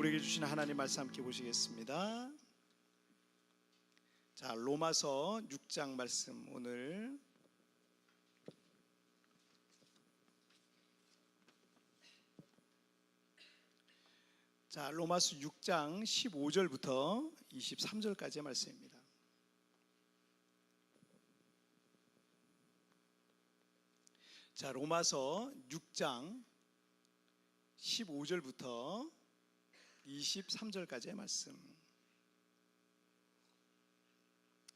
우리에게 주신 하나님 말씀 함께 보시겠습니다. 자, 로마서 6장 말씀 오늘 자, 로마서 6장 15절부터 23절까지의 말씀입니다. 자, 로마서 6장 15절부터 23절까지의 말씀.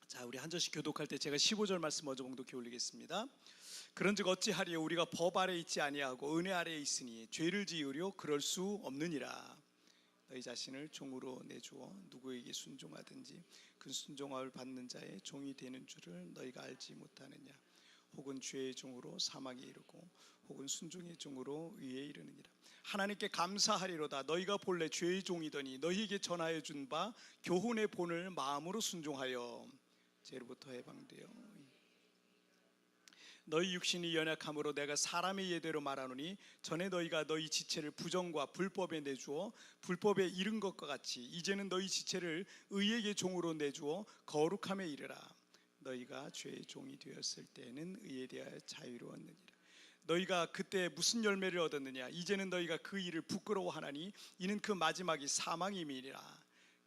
자, 우리 한 절씩 교독할 때 제가 15절 말씀 먼저 봉독해 올리겠습니다. 그런즉 어찌하리요? 우리가 법 아래 있지 아니하고 은혜 아래에 있으니 죄를 지으려 그럴 수 없느니라. 너희 자신을 종으로 내주어 누구에게 순종하든지 그 순종함을 받는 자의 종이 되는 줄을 너희가 알지 못하느냐? 혹은 죄의 종으로 사망에 이르고 혹은 순종의 종으로 의에 이르느니라. 하나님께 감사하리로다. 너희가 본래 죄의 종이더니 너희에게 전하여 준 바 교훈의 본을 마음으로 순종하여 죄로부터 해방되어 너희 육신이 연약함으로 내가 사람의 예대로 말하노니 전에 너희가 너희 지체를 부정과 불법에 내주어 불법에 이른 것과 같이 이제는 너희 지체를 의에게 종으로 내주어 거룩함에 이르라. 너희가 죄의 종이 되었을 때에는 의에 대하여 자유로웠느니라. 너희가 그때 무슨 열매를 얻었느냐? 이제는 너희가 그 일을 부끄러워하나니 이는 그 마지막이 사망임이니라.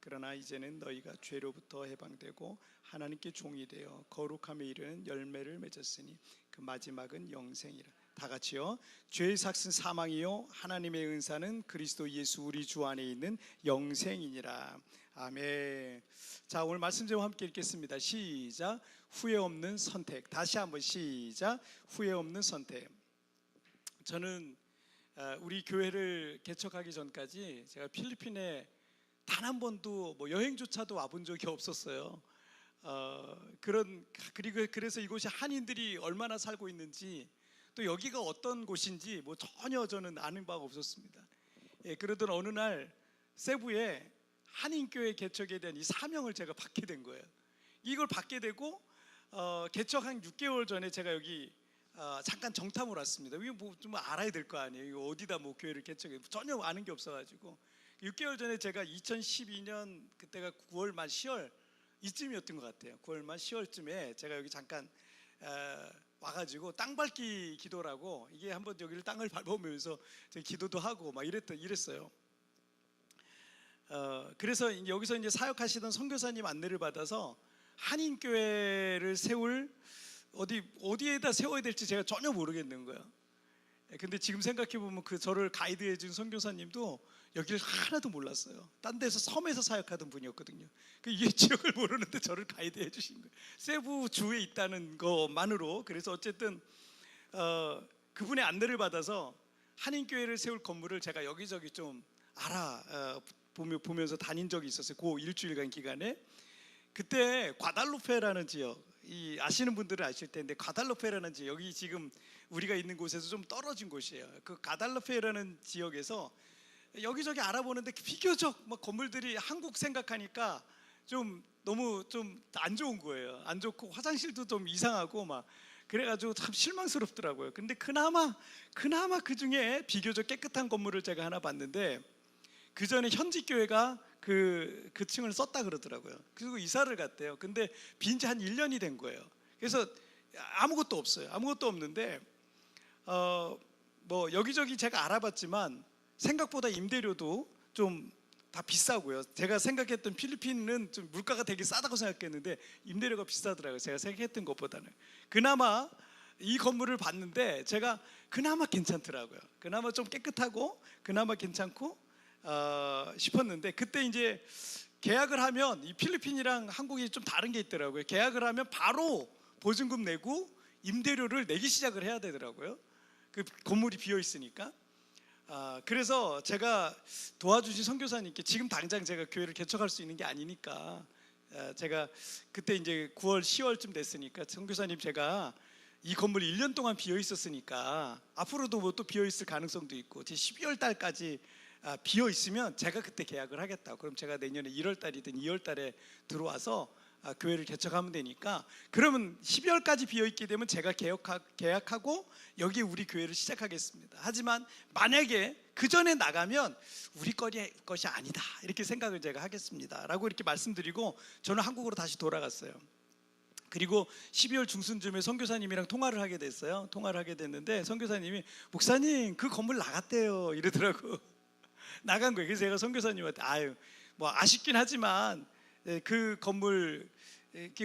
그러나 이제는 너희가 죄로부터 해방되고 하나님께 종이 되어 거룩함에 이르는 열매를 맺었으니 그 마지막은 영생이라. 다 같이요. 죄의 삭은 사망이요 하나님의 은사는 그리스도 예수 우리 주 안에 있는 영생이니라. 아멘. 자, 오늘 말씀 좀 함께 읽겠습니다. 시작. 후회 없는 선택. 다시 한번 시작. 후회 없는 선택. 저는 우리 교회를 개척하기 전까지 제가 필리핀에 단 한 번도 여행조차도 와본 적이 없었어요. 그래서 이곳이 한인들이 얼마나 살고 있는지 또 여기가 어떤 곳인지 전혀 저는 아는 바가 없었습니다. 그러던 어느 날 세부에 한인교회 개척에 대한 이 사명을 제가 받게 된 거예요. 이걸 받게 되고 개척 한 6개월 전에 제가 여기 잠깐 정탐을 왔습니다. 이거 좀 알아야 될 거 아니에요. 이거 어디다 교회를 개척해? 전혀 아는 게 없어가지고 6개월 전에 제가 2012년 그때가 9월 말 10월 이쯤이었던 것 같아요. 9월 말 10월쯤에 제가 여기 잠깐 와가지고 땅 밟기 기도라고 이게 한번 여기를 땅을 밟으면서 제가 기도도 하고 이랬어요. 그래서 여기서 이제 사역하시던 선교사님 안내를 받아서 한인 교회를 세울 어디에다 세워야 될지 제가 전혀 모르겠는 거예요. 근데 지금 생각해 보면 저를 가이드해 준 선교사님도 여기를 하나도 몰랐어요. 딴 데서 섬에서 사역하던 분이었거든요. 이 지역을 모르는데 저를 가이드해 주신 거예요. 세부 주에 있다는 것만으로. 그래서 어쨌든 그분의 안내를 받아서 한인 교회를 세울 건물을 제가 여기저기 좀 보면서 다닌 적이 있었어요. 그 일주일간 기간에. 그때 과달루페라는 지역, 아시는 분들은 아실 텐데 과달루페라는 지역, 여기 지금 우리가 있는 곳에서 좀 떨어진 곳이에요. 그 과달루페라는 지역에서 여기저기 알아보는데 비교적 건물들이 한국 생각하니까 너무 안 좋은 거예요. 안 좋고 화장실도 좀 이상하고 그래가지고 참 실망스럽더라고요. 근데 그나마 그 중에 비교적 깨끗한 건물을 제가 하나 봤는데 그 전에 현지 교회가 그 층을 썼다 그러더라고요. 그리고 이사를 갔대요. 근데 빈 지 한 1년이 된 거예요. 그래서 아무것도 없어요. 아무것도 없는데 여기저기 제가 알아봤지만 생각보다 임대료도 좀 다 비싸고요. 제가 생각했던 필리핀은 좀 물가가 되게 싸다고 생각했는데 임대료가 비싸더라고요. 제가 생각했던 것보다는. 그나마 이 건물을 봤는데 제가 그나마 괜찮더라고요. 그나마 좀 깨끗하고 그나마 괜찮고 싶었는데 그때 이제 계약을 하면 이 필리핀이랑 한국이 좀 다른 게 있더라고요. 계약을 하면 바로 보증금 내고 임대료를 내기 시작을 해야 되더라고요. 그 건물이 비어 있으니까. 그래서 제가 도와주신 선교사님께 지금 당장 제가 교회를 개척할 수 있는 게 아니니까 제가 그때 이제 9월 10월쯤 됐으니까 선교사님 제가 이 건물이 1년 동안 비어 있었으니까 앞으로도 또 비어 있을 가능성도 있고 제 12월 달까지 비어 있으면 제가 그때 계약을 하겠다. 그럼 제가 내년에 1월 달이든 2월 달에 들어와서 교회를 개척하면 되니까, 그러면 12월까지 비어있게 되면 제가 계약하고 여기 우리 교회를 시작하겠습니다. 하지만 만약에 그 전에 나가면 우리 것이 아니다 이렇게 생각을 제가 하겠습니다 라고 이렇게 말씀드리고 저는 한국으로 다시 돌아갔어요. 그리고 12월 중순쯤에 선교사님이랑 통화를 하게 됐어요. 통화를 하게 됐는데 선교사님이 목사님 그 건물 나갔대요 이러더라고. 나간 거예요. 그래서 제가 선교사님한테 뭐 아쉽긴 하지만 그 건물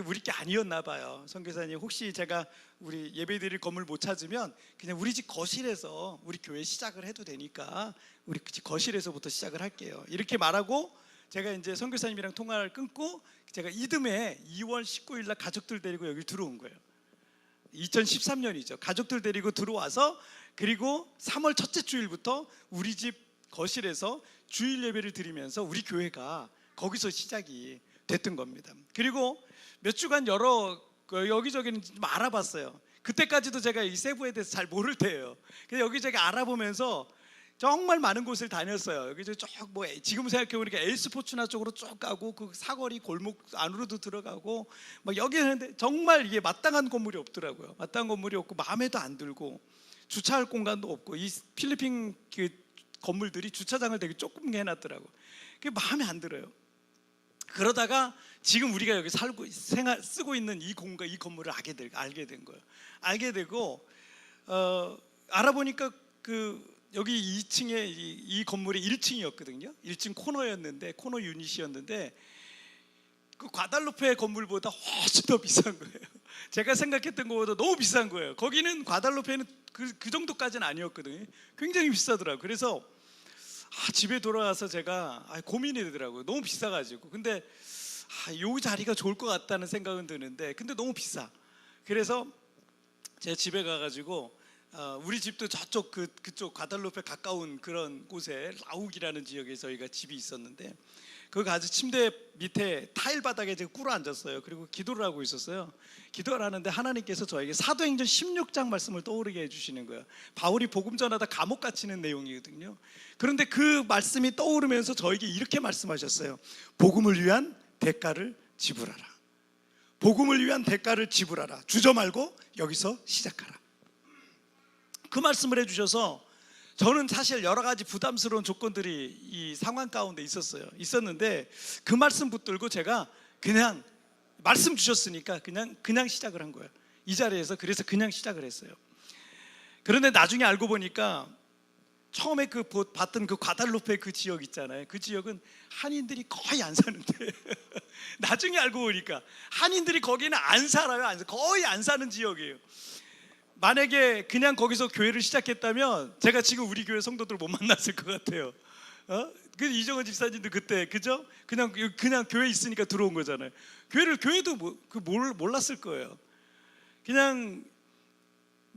우리 게 아니었나 봐요. 선교사님 혹시 제가 우리 예배드릴 건물 못 찾으면 그냥 우리 집 거실에서 우리 교회 시작을 해도 되니까 우리 집 거실에서부터 시작을 할게요 이렇게 말하고 제가 이제 선교사님이랑 통화를 끊고 제가 이듬해 2월 19일 날 가족들 데리고 여기 들어온 거예요. 2013년이죠. 가족들 데리고 들어와서 그리고 3월 첫째 주일부터 우리 집 거실에서 주일 예배를 드리면서 우리 교회가 거기서 시작이 됐던 겁니다. 그리고 몇 주간 여러 여기저기는 좀 알아봤어요. 그때까지도 제가 이 세부에 대해서 잘 모를 때예요. 그래서 여기저기 알아보면서 정말 많은 곳을 다녔어요. 여기저기 쭉 뭐 지금 생각해보니까 엘스포츠나 쪽으로 쭉 가고 그 사거리 골목 안으로도 들어가고 막 여기 했는데 정말 이게 마땅한 건물이 없더라고요. 마땅한 건물이 없고 마음에도 안 들고 주차할 공간도 없고 이 필리핀 그 건물들이 주차장을 되게 조금 해놨더라고. 그게 마음에 안 들어요. 그러다가 지금 우리가 여기 쓰고 있는 이 공간, 이 건물을 알게 된 거예요. 알게 되고 알아보니까 여기 2층에 이 건물이 1층이었거든요. 1층 코너였는데 코너 유닛이었는데 그 과달루페 건물보다 훨씬 더 비싼 거예요. 제가 생각했던 것보다 너무 비싼 거예요. 거기는 과달루페는 그 정도까지는 아니었거든요. 굉장히 비싸더라고요. 그래서 집에 돌아가서 제가 고민이 되더라고요. 너무 비싸가지고. 근데 이 자리가 좋을 것 같다는 생각은 드는데 근데 너무 비싸. 그래서 제가 집에 가가지고 우리 집도 저쪽 그쪽 과달루페 가까운 그런 곳에 라욱이라는 지역에 저희가 집이 있었는데 거기 가서 침대 밑에 타일 바닥에 제가 꿇어 앉았어요. 그리고 기도를 하고 있었어요. 기도를 하는데 하나님께서 저에게 사도행전 16장 말씀을 떠오르게 해주시는 거예요. 바울이 복음 전하다 감옥 갇히는 내용이거든요. 그런데 그 말씀이 떠오르면서 저에게 이렇게 말씀하셨어요. 복음을 위한 대가를 지불하라. 복음을 위한 대가를 지불하라. 주저 말고 여기서 시작하라. 그 말씀을 해주셔서 저는 사실 여러 가지 부담스러운 조건들이 이 상황 가운데 있었는데 그 말씀 붙들고 제가 그냥 말씀 주셨으니까 그냥 시작을 한 거예요. 이 자리에서 그래서 그냥 시작을 했어요. 그런데 나중에 알고 보니까 처음에 봤던 그 과달루페 그 지역 있잖아요. 그 지역은 한인들이 거의 안 사는데 나중에 알고 보니까 한인들이 거기는 안 살아요. 거의 안 사는 지역이에요. 만약에 그냥 거기서 교회를 시작했다면 제가 지금 우리 교회 성도들 못 만났을 것 같아요. 그 이정은 집사님도 그때 그죠? 그냥 교회 있으니까 들어온 거잖아요. 교회도 몰랐을 거예요. 그냥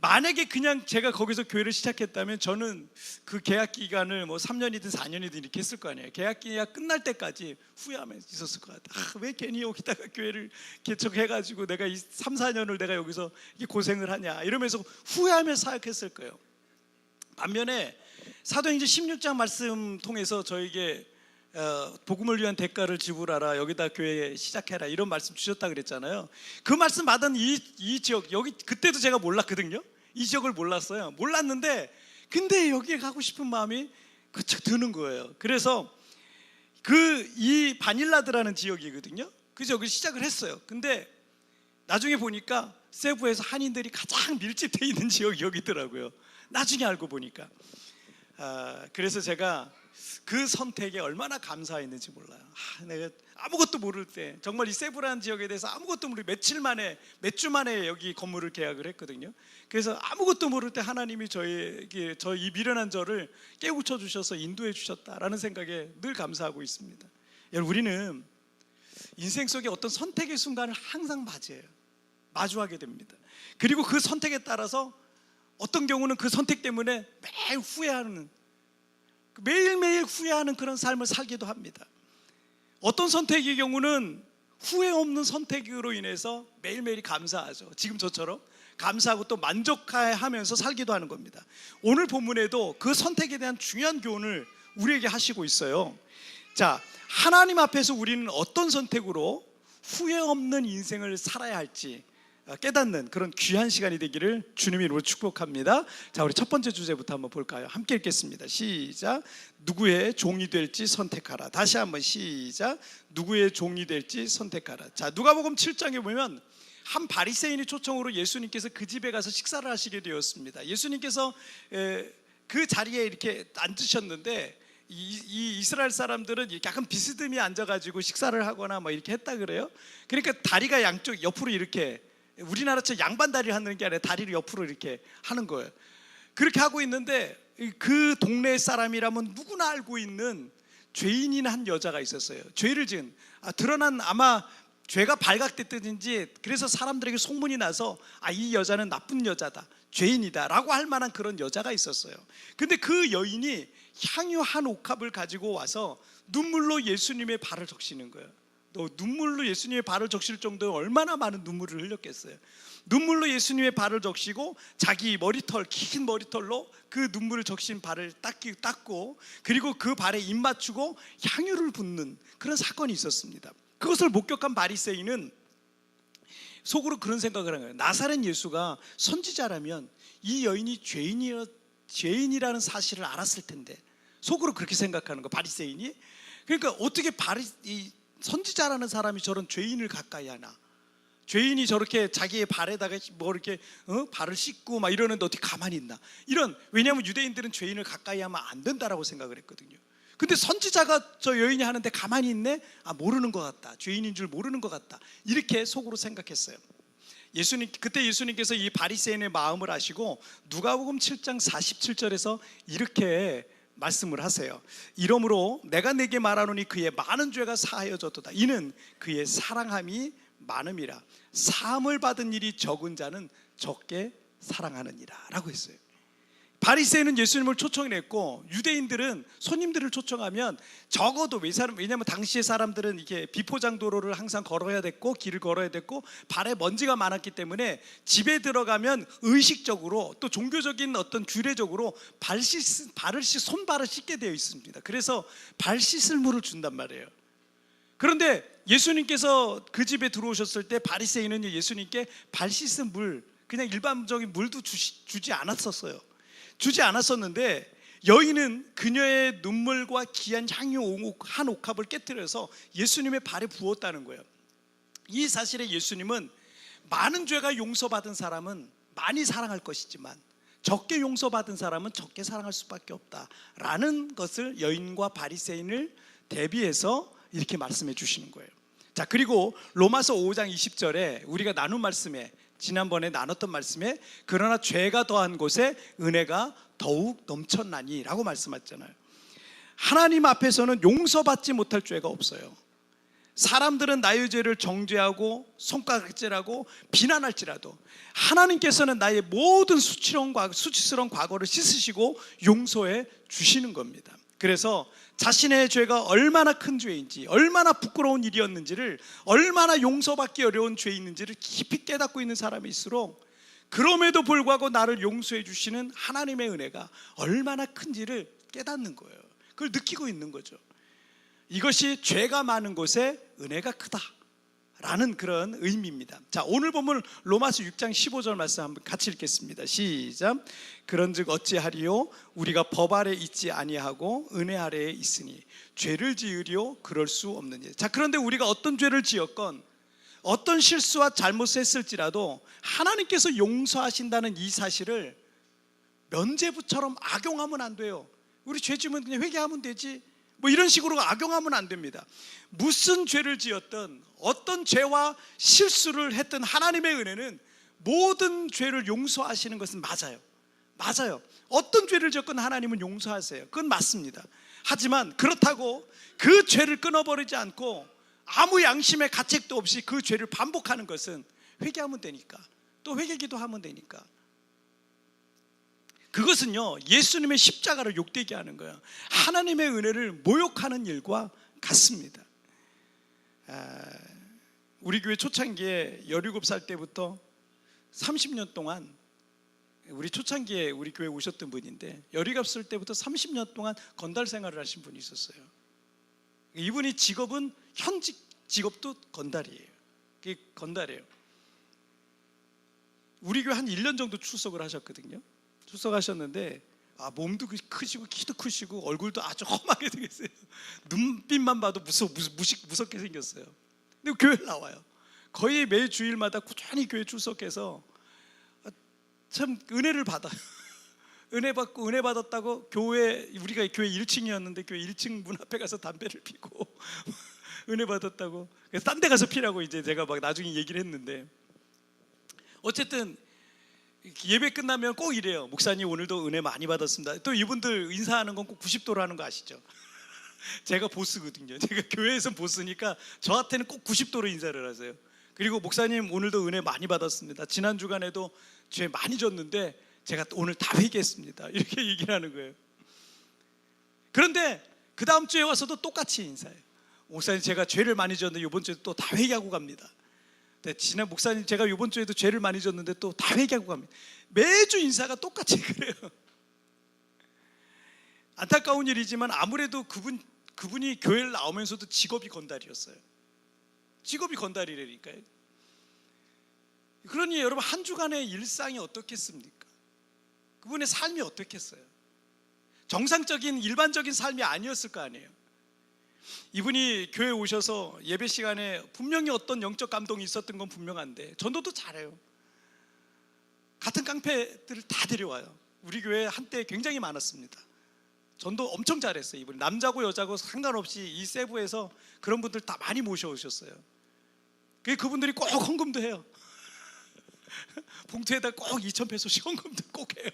만약에 그냥 제가 거기서 교회를 시작했다면 저는 그 계약 기간을 뭐 3년이든 4년이든 이렇게 했을 거 아니에요. 계약 기간 끝날 때까지 후회하면서 있었을 것 같아요. 왜 괜히 여기다가 교회를 개척해가지고 내가 이 3, 4년을 내가 여기서 이렇게 고생을 하냐 이러면서 후회하면서 사역했을 거예요. 반면에 사도행전 16장 말씀 통해서 저에게 복음을 위한 대가를 지불하라, 여기다 교회 시작해라 이런 말씀 주셨다 그랬잖아요. 그 말씀 받은 이 지역, 여기 그때도 제가 몰랐거든요. 이 지역을 몰랐는데 근데 여기에 가고 싶은 마음이 그쵸 드는 거예요. 그래서 이 바닐라드라는 지역이거든요. 그래서 여기 시작을 했어요. 근데 나중에 보니까 세부에서 한인들이 가장 밀집되어 있는 지역이 여기더라고요. 나중에 알고 보니까 그래서 제가 그 선택에 얼마나 감사했는지 몰라요. 내가 아무것도 모를 때 정말 이 세브라는 지역에 대해서 아무것도 모르고 몇 주 만에 여기 건물을 계약을 했거든요. 그래서 아무것도 모를 때 하나님이 저에게 이 미련한 저를 깨우쳐 주셔서 인도해 주셨다라는 생각에 늘 감사하고 있습니다. 여러분, 우리는 인생 속에 어떤 선택의 순간을 항상 마주하게 됩니다. 그리고 그 선택에 따라서 어떤 경우는 그 선택 때문에 매일매일 후회하는 그런 삶을 살기도 합니다. 어떤 선택의 경우는 후회 없는 선택으로 인해서 매일매일이 감사하죠. 지금 저처럼 감사하고 또 만족하면서 살기도 하는 겁니다. 오늘 본문에도 그 선택에 대한 중요한 교훈을 우리에게 하시고 있어요. 자, 하나님 앞에서 우리는 어떤 선택으로 후회 없는 인생을 살아야 할지 깨닫는 그런 귀한 시간이 되기를 주님의 이름으로 축복합니다. 자, 우리 첫 번째 주제부터 한번 볼까요? 함께 읽겠습니다. 시작. 누구의 종이 될지 선택하라. 다시 한번 시작. 누구의 종이 될지 선택하라. 자, 누가복음 7장에 보면 한 바리새인의 초청으로 예수님께서 그 집에 가서 식사를 하시게 되었습니다. 예수님께서 그 자리에 이렇게 앉으셨는데 이 이스라엘 사람들은 약간 비스듬히 앉아가지고 식사를 하거나 뭐 이렇게 했다 그래요. 그러니까 다리가 양쪽 옆으로 이렇게, 우리나라처럼 양반 다리를 하는 게 아니라 다리를 옆으로 이렇게 하는 거예요. 그렇게 하고 있는데 그 동네 사람이라면 누구나 알고 있는 죄인인 한 여자가 있었어요. 죄를 지은, 드러난, 아마 죄가 발각됐든지 그래서 사람들에게 소문이 나서 이 여자는 나쁜 여자다, 죄인이다 라고 할 만한 그런 여자가 있었어요. 근데 그 여인이 향유 한 옥합을 가지고 와서 눈물로 예수님의 발을 적시는 거예요. 눈물로 예수님의 발을 적실 정도로 얼마나 많은 눈물을 흘렸겠어요. 눈물로 예수님의 발을 적시고 자기 머리털, 긴 머리털로 그 눈물을 적신 발을 닦고 그리고 그 발에 입 맞추고 향유를 붓는 그런 사건이 있었습니다. 그것을 목격한 바리새인은 속으로 그런 생각을 한 거예요. 나사렛 예수가 선지자라면 이 여인이 죄인이라는 사실을 알았을 텐데, 속으로 그렇게 생각하는 거, 바리새인이. 그러니까 어떻게 이 선지자라는 사람이 저런 죄인을 가까이 하나? 죄인이 저렇게 자기의 발에다가 뭐 이렇게 발을 씻고 막 이러는데 어떻게 가만히 있나? 왜냐하면 유대인들은 죄인을 가까이 하면 안 된다라고 생각을 했거든요. 근데 선지자가 저 여인이 하는데 가만히 있네? 모르는 것 같다, 죄인인 줄 모르는 것 같다, 이렇게 속으로 생각했어요. 그때 예수님께서 이 바리새인의 마음을 아시고 누가복음 7장 47절에서 이렇게 말씀을 하세요. 이러므로 내가 내게 말하노니 그의 많은 죄가 사하여졌도다. 이는 그의 사랑함이 많음이라. 사함을 받은 일이 적은 자는 적게 사랑하느니라 라고 했어요. 바리새인은 예수님을 초청했고 유대인들은 손님들을 초청하면 적어도, 왜냐하면 당시의 사람들은 이렇게 비포장도로를 항상 걸어야 됐고 길을 걸어야 됐고 발에 먼지가 많았기 때문에 집에 들어가면 의식적으로 또 종교적인 어떤 규례적으로 손발을 씻게 되어 있습니다. 그래서 발 씻을 물을 준단 말이에요. 그런데 예수님께서 그 집에 들어오셨을 때 바리새인은 예수님께 발 씻은 물, 그냥 일반적인 물도 주지 않았었는데 여인은 그녀의 눈물과 귀한 향유 한 옥합을 깨뜨려서 예수님의 발에 부었다는 거예요. 이 사실에 예수님은 많은 죄가 용서받은 사람은 많이 사랑할 것이지만 적게 용서받은 사람은 적게 사랑할 수밖에 없다라는 것을 여인과 바리새인을 대비해서 이렇게 말씀해 주시는 거예요. 자, 그리고 로마서 5장 20절에 우리가 나눈 말씀에, 지난번에 나눴던 말씀에 그러나 죄가 더한 곳에 은혜가 더욱 넘쳤나니 라고 말씀하셨잖아요. 하나님 앞에서는 용서받지 못할 죄가 없어요. 사람들은 나의 죄를 정죄하고 손가락질하고 비난할지라도 하나님께서는 나의 모든 수치스러운 과거를 씻으시고 용서해 주시는 겁니다. 그래서 자신의 죄가 얼마나 큰 죄인지, 얼마나 부끄러운 일이었는지를, 얼마나 용서받기 어려운 죄인인지를 깊이 깨닫고 있는 사람일수록 그럼에도 불구하고 나를 용서해 주시는 하나님의 은혜가 얼마나 큰지를 깨닫는 거예요. 그걸 느끼고 있는 거죠. 이것이 죄가 많은 곳에 은혜가 크다라는 그런 의미입니다. 자, 오늘 본문 로마서 6장 15절 말씀 한번 같이 읽겠습니다. 시작. 그런즉 어찌하리요? 우리가 법 아래 있지 아니하고 은혜 아래에 있으니 죄를 지으리요? 그럴 수 없느니. 자, 그런데 우리가 어떤 죄를 지었건 어떤 실수와 잘못을 했을지라도 하나님께서 용서하신다는 이 사실을 면죄부처럼 악용하면 안 돼요. 우리 죄 지으면 그냥 회개하면 되지, 뭐 이런 식으로 악용하면 안 됩니다. 무슨 죄를 지었든 어떤 죄와 실수를 했든 하나님의 은혜는 모든 죄를 용서하시는 것은 맞아요. 어떤 죄를 지었건 하나님은 용서하세요. 그건 맞습니다. 하지만 그렇다고 그 죄를 끊어버리지 않고 아무 양심의 가책도 없이 그 죄를 반복하는 것은 회개하면 되니까, 또 회개기도 하면 되니까, 그것은요 예수님의 십자가를 욕되게 하는 거예요. 하나님의 은혜를 모욕하는 일과 같습니다. 우리 교회 초창기에 17살 때부터 30년 동안, 우리 초창기에 우리 교회 오셨던 분인데 17살 때부터 30년 동안 건달 생활을 하신 분이 있었어요. 이분이 직업은 현직 직업도 건달이에요. 그게 건달이에요. 우리 교회 한 1년 정도 출석을 하셨거든요. 출석하셨는데 몸도 크시고 키도 크시고 얼굴도 아주 험하게 생겼어요. 눈빛만 봐도 무섭게 생겼어요. 근데 교회를 나와요. 거의 매 주일마다 꾸준히 교회 출석해서 참 은혜를 받아요. 은혜 받고 은혜 받았다고 우리가 교회 1층이었는데 교회 1층 문 앞에 가서 담배를 피고 은혜 받았다고. 딴 데 가서 피라고 이제 제가 막 나중에 얘기를 했는데, 어쨌든 예배 끝나면 꼭 이래요. 목사님 오늘도 은혜 많이 받았습니다. 또 이분들 인사하는 건 꼭 90도로 하는 거 아시죠? 제가 보스거든요. 제가 교회에서 보스니까 저한테는 꼭 90도로 인사를 하세요. 그리고 목사님 오늘도 은혜 많이 받았습니다. 지난 주간에도 죄 많이 졌는데 제가 오늘 다 회개했습니다. 이렇게 얘기를 하는 거예요. 그런데 그 다음 주에 와서도 똑같이 인사해요. 목사님 제가 죄를 많이 졌는데 이번 주에 또 다 회개하고 갑니다. 네, 지난 목사님 제가 이번 주에도 죄를 많이 졌는데 또 다 회개하고 갑니다. 매주 인사가 똑같이 그래요. 안타까운 일이지만 아무래도 그분이 교회를 나오면서도 직업이 건달이었어요. 직업이 건달이라니까요. 그러니 여러분 한 주간의 일상이 어떻겠습니까? 그분의 삶이 어떻겠어요? 정상적인 일반적인 삶이 아니었을 거 아니에요. 이분이 교회에 오셔서 예배 시간에 분명히 어떤 영적 감동이 있었던 건 분명한데 전도도 잘해요. 같은 깡패들을 다 데려와요. 우리 교회 한때 굉장히 많았습니다. 전도 엄청 잘했어요. 이분이 남자고 여자고 상관없이 이 세부에서 그런 분들 다 많이 모셔오셨어요. 그분들이 꼭 헌금도 해요. 봉투에다 꼭 2,000페소씩 헌금도 꼭 해요.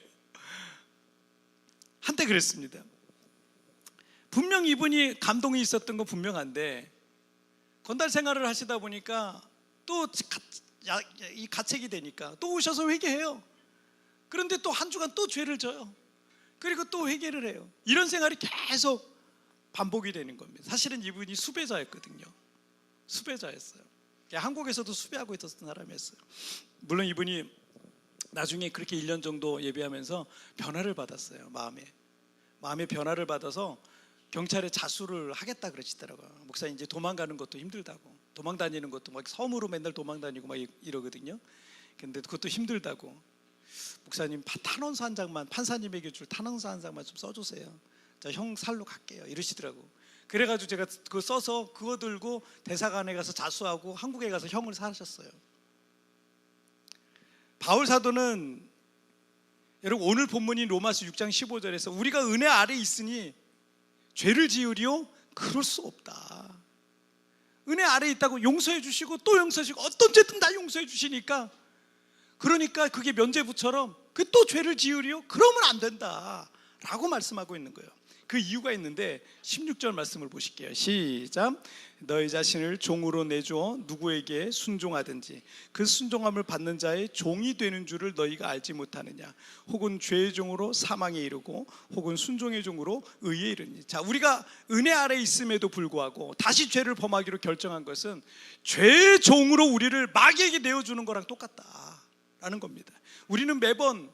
한때 그랬습니다. 분명 이분이 감동이 있었던 건 분명한데 건달 생활을 하시다 보니까 또 이 가책이 되니까 또 오셔서 회개해요. 그런데 또 한 주간 또 죄를 져요. 그리고 또 회개를 해요. 이런 생활이 계속 반복이 되는 겁니다. 사실은 이분이 수배자였거든요. 수배자였어요. 한국에서도 수배하고 있었던 사람이었어요. 물론 이분이 나중에 그렇게 1년 정도 예배하면서 변화를 받았어요. 마음의 변화를 받아서 경찰에 자수를 하겠다 그러시더라고요. 목사님 이제 도망가는 것도 힘들다고, 도망 다니는 것도 막 섬으로 맨날 도망 다니고 막 이러거든요. 근데 그것도 힘들다고, 목사님 탄원서 한 장만, 판사님에게 줄 탄원서 한 장만 좀 써주세요. 자, 형 살로 갈게요 이러시더라고. 그래가지고 제가 그거 써서 그거 들고 대사관에 가서 자수하고 한국에 가서 형을 사셨어요. 바울 사도는 여러분 오늘 본문인 로마서 6장 15절에서 우리가 은혜 아래 있으니 죄를 지으리요? 그럴 수 없다. 은혜 아래 있다고 용서해 주시고 또 용서해 주시고 어떤 죄든 다 용서해 주시니까, 그러니까 그게 면죄부처럼 그 또 죄를 지으리요? 그러면 안 된다 라고 말씀하고 있는 거예요. 그 이유가 있는데 16절 말씀을 보실게요. 시작. 너희 자신을 종으로 내주어 누구에게 순종하든지 그 순종함을 받는 자의 종이 되는 줄을 너희가 알지 못하느냐. 혹은 죄의 종으로 사망에 이르고 혹은 순종의 종으로 의에 이르니. 자, 우리가 은혜 아래 있음에도 불구하고 다시 죄를 범하기로 결정한 것은 죄의 종으로 우리를 마귀에게 내어주는 거랑 똑같다라는 겁니다. 우리는 매번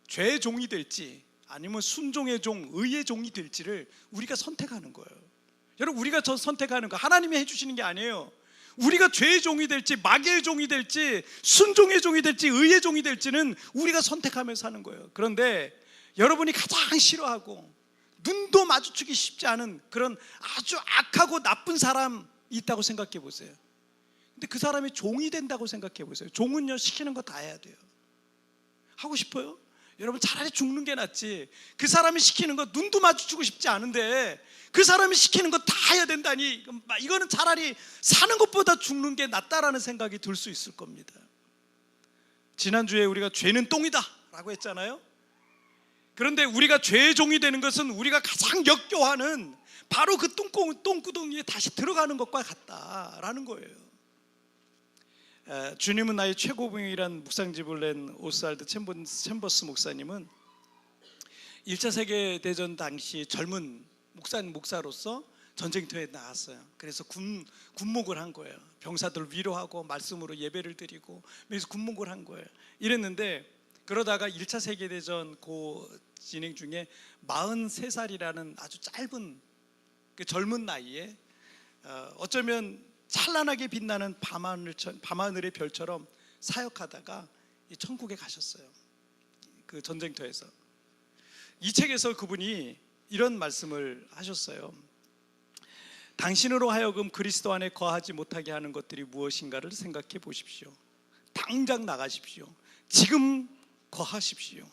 죄의 종이 될지 아니면 순종의 종, 의의 종이 될지를 우리가 선택하는 거예요. 여러분 우리가 저 선택하는 거 하나님이 해주시는 게 아니에요. 우리가 죄의 종이 될지 마귀의 종이 될지 순종의 종이 될지 의의 종이 될지는 우리가 선택하면서 하는 거예요. 그런데 여러분이 가장 싫어하고 눈도 마주치기 쉽지 않은 그런 아주 악하고 나쁜 사람이 있다고 생각해 보세요. 근데 그 사람이 종이 된다고 생각해 보세요. 종은요 시키는 거 다 해야 돼요. 하고 싶어요? 여러분 차라리 죽는 게 낫지. 그 사람이 시키는 거 눈도 마주치고 싶지 않은데 그 사람이 시키는 거 다 해야 된다니, 이거는 차라리 사는 것보다 죽는 게 낫다라는 생각이 들 수 있을 겁니다. 지난주에 우리가 죄는 똥이다 라고 했잖아요. 그런데 우리가 죄의 종이 되는 것은 우리가 가장 역겨워하는 바로 그 똥구덩이에 다시 들어가는 것과 같다라는 거예요. 주님은 나의 최고봉이란 묵상집을 낸 오스왈드 챔버스 목사님은 1차 세계대전 당시 젊은 목사로서 전쟁터에 나왔어요. 그래서 군목을 한 거예요. 병사들 위로하고 말씀으로 예배를 드리고 그래서 군목을 한 거예요. 이랬는데 그러다가 1차 세계대전 그 진행 중에 43살이라는 아주 짧은 그 젊은 나이에 어쩌면 찬란하게 빛나는 밤하늘의 별처럼 사역하다가 이 천국에 가셨어요. 그 전쟁터에서. 이 책에서 그분이 이런 말씀을 하셨어요. 당신으로 하여금 그리스도 안에 거하지 못하게 하는 것들이 무엇인가를 생각해 보십시오. 당장 나가십시오. 지금 거하십시오.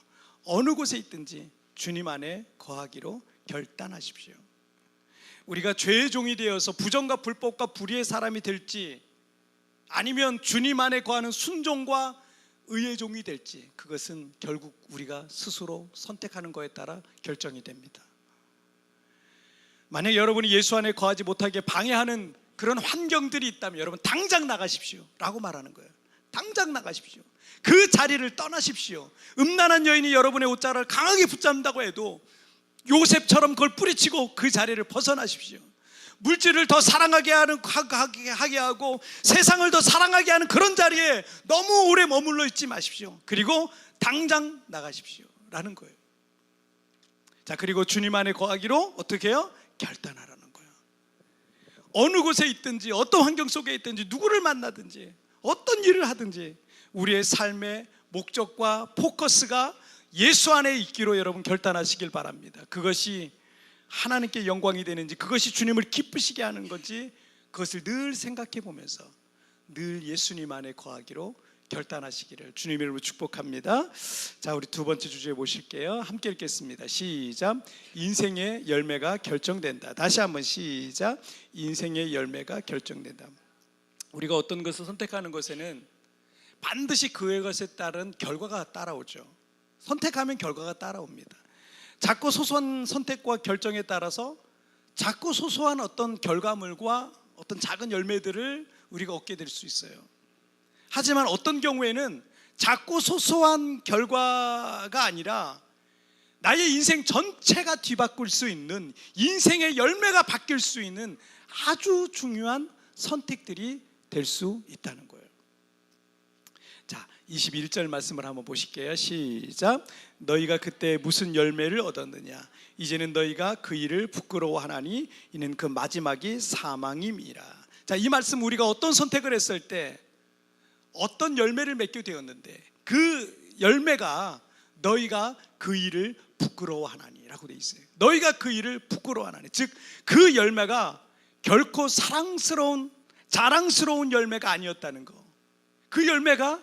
어느 곳에 있든지 주님 안에 거하기로 결단하십시오. 우리가 죄의 종이 되어서 부정과 불법과 불의의 사람이 될지, 아니면 주님 안에 거하는 순종과 의의 종이 될지, 그것은 결국 우리가 스스로 선택하는 것에 따라 결정이 됩니다. 만약 여러분이 예수 안에 거하지 못하게 방해하는 그런 환경들이 있다면 여러분 당장 나가십시오 라고 말하는 거예요. 당장 나가십시오. 그 자리를 떠나십시오. 음란한 여인이 여러분의 옷자락을 강하게 붙잡는다고 해도 요셉처럼 그걸 뿌리치고 그 자리를 벗어나십시오. 물질을 더 사랑하게 하고 세상을 더 사랑하게 하는 그런 자리에 너무 오래 머물러 있지 마십시오. 그리고 당장 나가십시오 라는 거예요. 자, 그리고 주님 안에 거하기로 어떻게 해요? 결단하라는 거예요. 어느 곳에 있든지, 어떤 환경 속에 있든지, 누구를 만나든지, 어떤 일을 하든지 우리의 삶의 목적과 포커스가 예수 안에 있기로 여러분 결단하시길 바랍니다. 그것이 하나님께 영광이 되는지, 그것이 주님을 기쁘시게 하는 건지, 그것을 늘 생각해 보면서 늘 예수님 안에 거하기로 결단하시기를 주님의 이름으로 축복합니다. 자, 우리 두 번째 주제 보실게요. 함께 읽겠습니다. 시작. 인생의 열매가 결정된다. 다시 한번 시작. 인생의 열매가 결정된다. 우리가 어떤 것을 선택하는 것에는 반드시 그것에 따른 결과가 따라오죠. 선택하면 결과가 따라옵니다. 작고 소소한 선택과 결정에 따라서 작고 소소한 어떤 결과물과 어떤 작은 열매들을 우리가 얻게 될 수 있어요. 하지만 어떤 경우에는 작고 소소한 결과가 아니라 나의 인생 전체가 뒤바꿀 수 있는, 인생의 열매가 바뀔 수 있는 아주 중요한 선택들이 될 수 있다는 거예요. 자, 21절 말씀을 한번 보실게요. 시작. 너희가 그때 무슨 열매를 얻었느냐? 이제는 너희가 그 일을 부끄러워하나니 이는 그 마지막이 사망임이라. 자, 이 말씀 우리가 어떤 선택을 했을 때 어떤 열매를 맺게 되었는데, 그 열매가 너희가 그 일을 부끄러워하나니 라고 돼 있어요. 너희가 그 일을 부끄러워하나니, 즉 그 열매가 결코 사랑스러운 자랑스러운 열매가 아니었다는 거. 그 열매가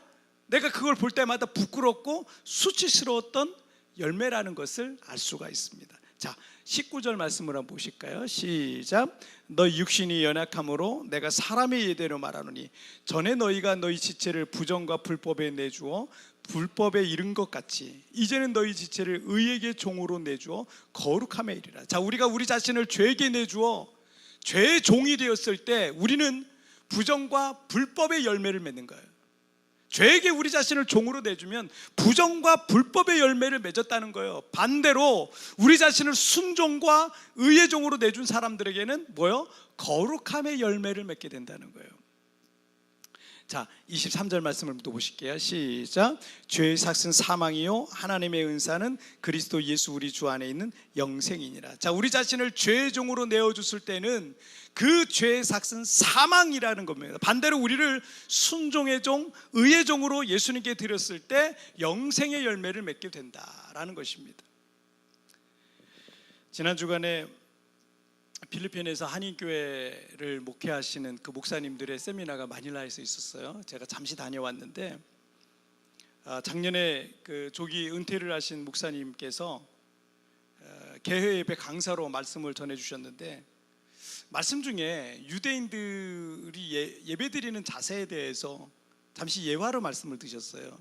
내가 그걸 볼 때마다 부끄럽고 수치스러웠던 열매라는 것을 알 수가 있습니다. 자, 19절 말씀을 한번 보실까요? 시작. 너 육신이 연약함으로 내가 사람의 예대로 말하노니 전에 너희가 너희 지체를 부정과 불법에 내주어 불법에 이른 것 같이 이제는 너희 지체를 의에게 종으로 내주어 거룩함에 이르라. 자, 우리가 우리 자신을 죄에게 내주어 죄의 종이 되었을 때 우리는 부정과 불법의 열매를 맺는 거예요. 죄에게 우리 자신을 종으로 내주면 부정과 불법의 열매를 맺었다는 거예요. 반대로 우리 자신을 순종과 의의 종으로 내준 사람들에게는 뭐요? 거룩함의 열매를 맺게 된다는 거예요. 자, 23절 말씀을 또 보실게요. 시작. 죄의 삭은 사망이요 하나님의 은사는 그리스도 예수 우리 주 안에 있는 영생이니라. 자, 우리 자신을 죄의 종으로 내어줬을 때는 그 죄의 삭은 사망이라는 겁니다. 반대로 우리를 순종의 종, 의의 종으로 예수님께 드렸을 때 영생의 열매를 맺게 된다라는 것입니다. 지난 주간에 필리핀에서 한인교회를 목회하시는 그 목사님들의 세미나가 마닐라에서 있었어요. 제가 잠시 다녀왔는데 작년에 그 조기 은퇴를 하신 목사님께서 개회 예배 강사로 말씀을 전해주셨는데, 말씀 중에 유대인들이 예배드리는 자세에 대해서 잠시 예화로 말씀을 드셨어요.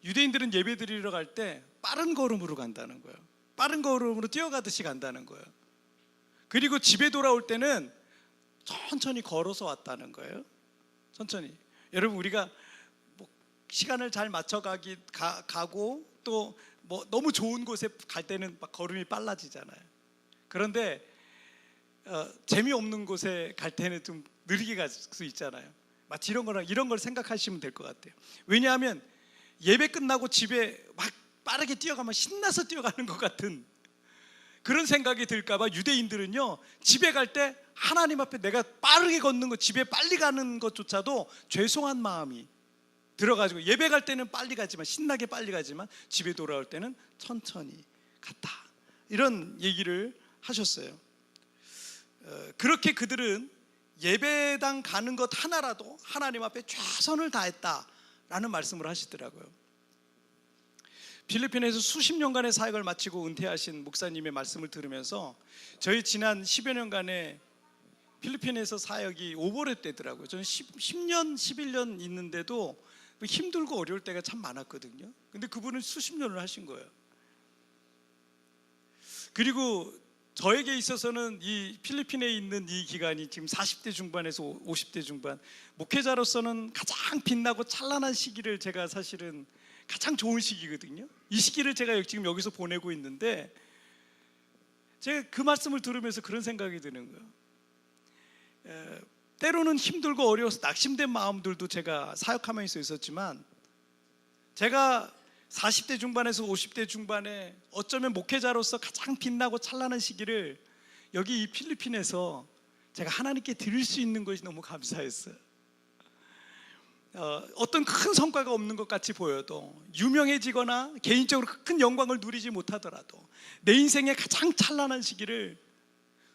유대인들은 예배드리러 갈 때 빠른 걸음으로 간다는 거예요. 빠른 걸음으로 뛰어가듯이 간다는 거예요. 그리고 집에 돌아올 때는 천천히 걸어서 왔다는 거예요. 천천히. 여러분, 우리가 뭐 시간을 잘 맞춰 가고 또 뭐 너무 좋은 곳에 갈 때는 막 걸음이 빨라지잖아요. 그런데 재미없는 곳에 갈 때는 좀 느리게 갈 수 있잖아요. 마치 이런 걸 생각하시면 될 것 같아요. 왜냐하면 예배 끝나고 집에 막 빠르게 뛰어가면 신나서 뛰어가는 것 같은 그런 생각이 들까 봐 유대인들은요 집에 갈 때 하나님 앞에 내가 빠르게 걷는 것, 집에 빨리 가는 것조차도 죄송한 마음이 들어가지고, 예배 갈 때는 빨리 가지만, 신나게 빨리 가지만 집에 돌아올 때는 천천히 갔다, 이런 얘기를 하셨어요. 그렇게 그들은 예배당 가는 것 하나라도 하나님 앞에 최선을 다했다라는 말씀을 하시더라고요. 필리핀에서 수십 년간의 사역을 마치고 은퇴하신 목사님의 말씀을 들으면서 저희 지난 10여 년간의 필리핀에서 사역이 오버랩되더라고요. 저는 10년, 11년 있는데도 힘들고 어려울 때가 참 많았거든요. 근데 그분은 수십 년을 하신 거예요. 그리고 저에게 있어서는 이 필리핀에 있는 이 기간이 지금 40대 중반에서 50대 중반, 목회자로서는 가장 빛나고 찬란한 시기를, 제가 사실은 가장 좋은 시기거든요. 이 시기를 제가 지금 여기서 보내고 있는데, 제가 그 말씀을 들으면서 그런 생각이 드는 거예요. 때로는 힘들고 어려워서 낙심된 마음들도 제가 사역하면서 있었지만, 제가 40대 중반에서 50대 중반에 어쩌면 목회자로서 가장 빛나고 찬란한 시기를 여기 이 필리핀에서 제가 하나님께 드릴 수 있는 것이 너무 감사했어요. 어떤 큰 성과가 없는 것 같이 보여도, 유명해지거나 개인적으로 큰 영광을 누리지 못하더라도 내 인생의 가장 찬란한 시기를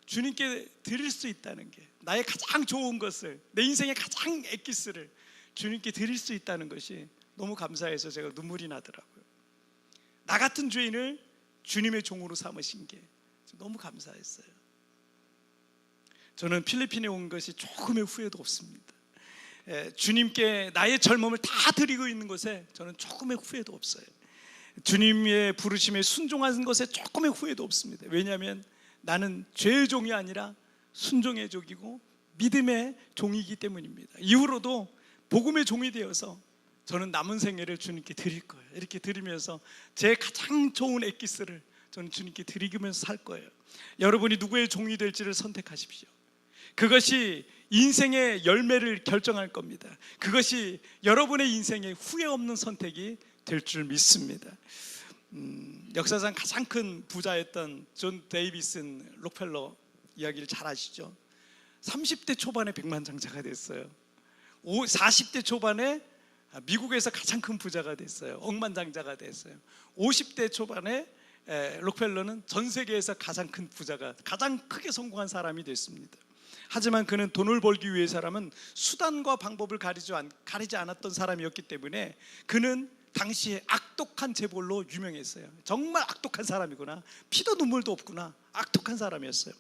주님께 드릴 수 있다는 게, 나의 가장 좋은 것을, 내 인생의 가장 엑기스를 주님께 드릴 수 있다는 것이 너무 감사해서 제가 눈물이 나더라고요. 나 같은 죄인을 주님의 종으로 삼으신 게 너무 감사했어요. 저는 필리핀에 온 것이 조금의 후회도 없습니다. 주님께 나의 젊음을 다 드리고 있는 것에 저는 조금의 후회도 없어요. 주님의 부르심에 순종하는 것에 조금의 후회도 없습니다. 왜냐하면 나는 죄의 종이 아니라 순종의 종이고 믿음의 종이기 때문입니다. 이후로도 복음의 종이 되어서 저는 남은 생애를 주님께 드릴 거예요. 이렇게 드리면서 제 가장 좋은 엑기스를 저는 주님께 드리면서 살 거예요. 여러분이 누구의 종이 될지를 선택하십시오. 그것이 인생의 열매를 결정할 겁니다. 그것이 여러분의 인생에 후회 없는 선택이 될 줄 믿습니다. 역사상 가장 큰 부자였던 존 데이비슨 록펠러 이야기를 잘 아시죠? 30대 초반에 백만장자가 됐어요. 40대 초반에 미국에서 가장 큰 부자가 됐어요. 억만장자가 됐어요. 50대 초반에 록펠러는 전 세계에서 가장 큰 부자가, 가장 크게 성공한 사람이 됐습니다. 하지만 그는 돈을 벌기 위해서라면 수단과 방법을 가리지 않았던 사람이었기 때문에 그는 당시에 악독한 재벌로 유명했어요. 정말 악독한 사람이구나, 피도 눈물도 없구나, 악독한 사람이었어요.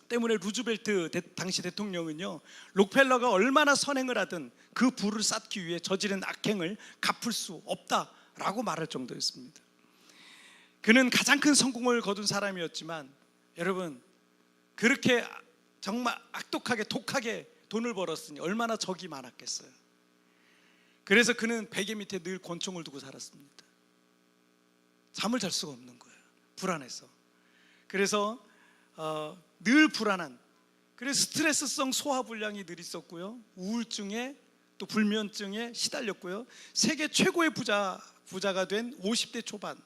때문에 루즈벨트 당시 대통령은요, 록펠러가 얼마나 선행을 하든 그 부를 쌓기 위해 저지른 악행을 갚을 수 없다라고 말할 정도였습니다. 그는 가장 큰 성공을 거둔 사람이었지만, 여러분, 그렇게 정말 악독하게 독하게 돈을 벌었으니 얼마나 적이 많았겠어요. 그래서 그는 베개 밑에 늘 권총을 두고 살았습니다. 잠을 잘 수가 없는 거예요, 불안해서. 그래서 늘 불안한, 그래서 스트레스성 소화불량이 늘 있었고요, 우울증에 또 불면증에 시달렸고요. 세계 최고의 부자가 된 50대 초반,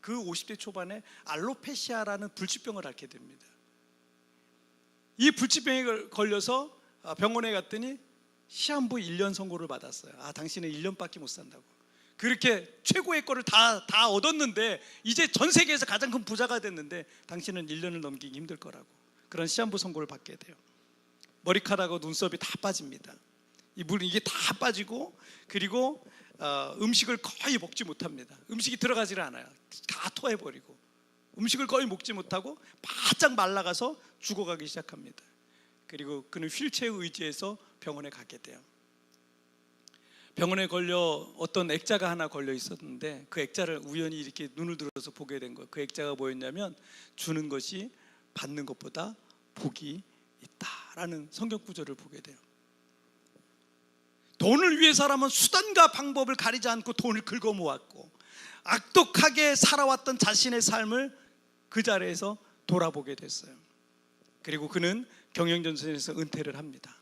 그 50대 초반에 알로페시아라는 불치병을 앓게 됩니다. 이 불치병에 걸려서 병원에 갔더니 시한부 1년 선고를 받았어요. 당신은 1년밖에 못 산다고. 그렇게 최고의 거를 다 얻었는데, 이제 전 세계에서 가장 큰 부자가 됐는데 당신은 1년을 넘기기 힘들 거라고, 그런 시한부 선고를 받게 돼요. 머리카락하고 눈썹이 다 빠집니다. 이게 다 빠지고, 그리고 음식을 거의 먹지 못합니다. 음식이 들어가지를 않아요. 다 토해버리고 음식을 거의 먹지 못하고 바짝 말라가서 죽어가기 시작합니다. 그리고 그는 휠체어 의지해서 병원에 가게 돼요. 병원에 어떤 액자가 하나 걸려 있었는데, 그 액자를 우연히 이렇게 눈을 들어서 보게 된 거예요. 그 액자가 뭐였냐면, 주는 것이 받는 것보다 복이 있다라는 성경 구절을 보게 돼요. 돈을 위해서라면 수단과 방법을 가리지 않고 돈을 긁어 모았고, 악독하게 살아왔던 자신의 삶을 그 자리에서 돌아보게 됐어요. 그리고 그는 경영전선에서 은퇴를 합니다.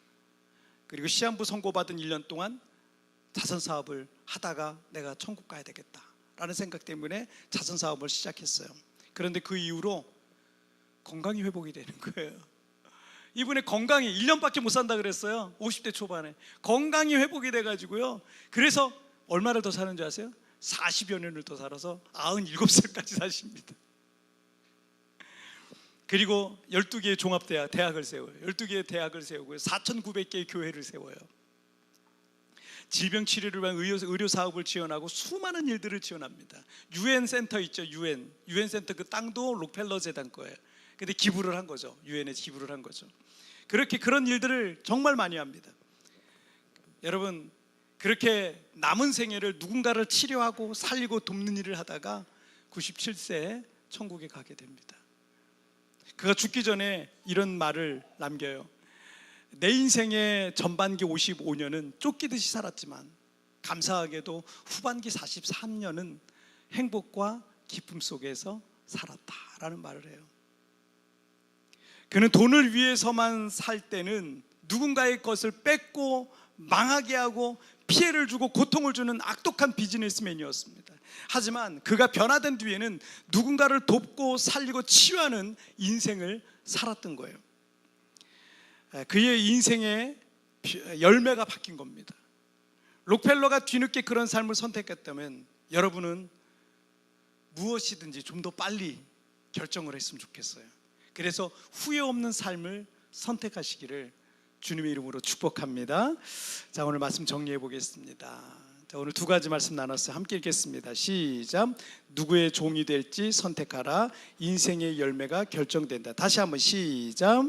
그리고 시한부 선고받은 1년 동안 자선사업을 하다가 내가 천국 가야 되겠다라는 생각 때문에 자선사업을 시작했어요. 그런데 그 이후로 건강이 회복이 되는 거예요. 이분의 건강이 1년밖에 못 산다 그랬어요. 50대 초반에 건강이 회복이 돼가지고요. 그래서 얼마를 더 사는 줄 아세요? 40여 년을 더 살아서 97살까지 사십니다. 그리고 12개의 대학을 세워요. 12개의 대학을 세우고요. 4,900개의 교회를 세워요. 질병 치료를 위한 의료 사업을 지원하고 수많은 일들을 지원합니다. 유엔 센터 있죠. 유엔 센터 그 땅도 록펠러 재단 거예요. 근데 기부를 한 거죠. 유엔에 기부를 한 거죠. 그렇게 그런 일들을 정말 많이 합니다. 여러분, 그렇게 남은 생애를 누군가를 치료하고 살리고 돕는 일을 하다가 97세에 천국에 가게 됩니다. 그가 죽기 전에 이런 말을 남겨요. 내 인생의 전반기 55년은 쫓기듯이 살았지만 감사하게도 후반기 43년은 행복과 기쁨 속에서 살았다라는 말을 해요. 그는 돈을 위해서만 살 때는 누군가의 것을 뺏고 망하게 하고 피해를 주고 고통을 주는 악독한 비즈니스맨이었습니다. 하지만 그가 변화된 뒤에는 누군가를 돕고 살리고 치유하는 인생을 살았던 거예요. 그의 인생의 열매가 바뀐 겁니다. 록펠러가 뒤늦게 그런 삶을 선택했다면 여러분은 무엇이든지 좀 더 빨리 결정을 했으면 좋겠어요. 그래서 후회 없는 삶을 선택하시기를 주님의 이름으로 축복합니다. 자, 오늘 말씀 정리해 보겠습니다. 자, 오늘 두 가지 말씀 나눴어요. 함께 읽겠습니다. 시작. 누구의 종이 될지 선택하라. 인생의 열매가 결정된다. 다시 한번 시작.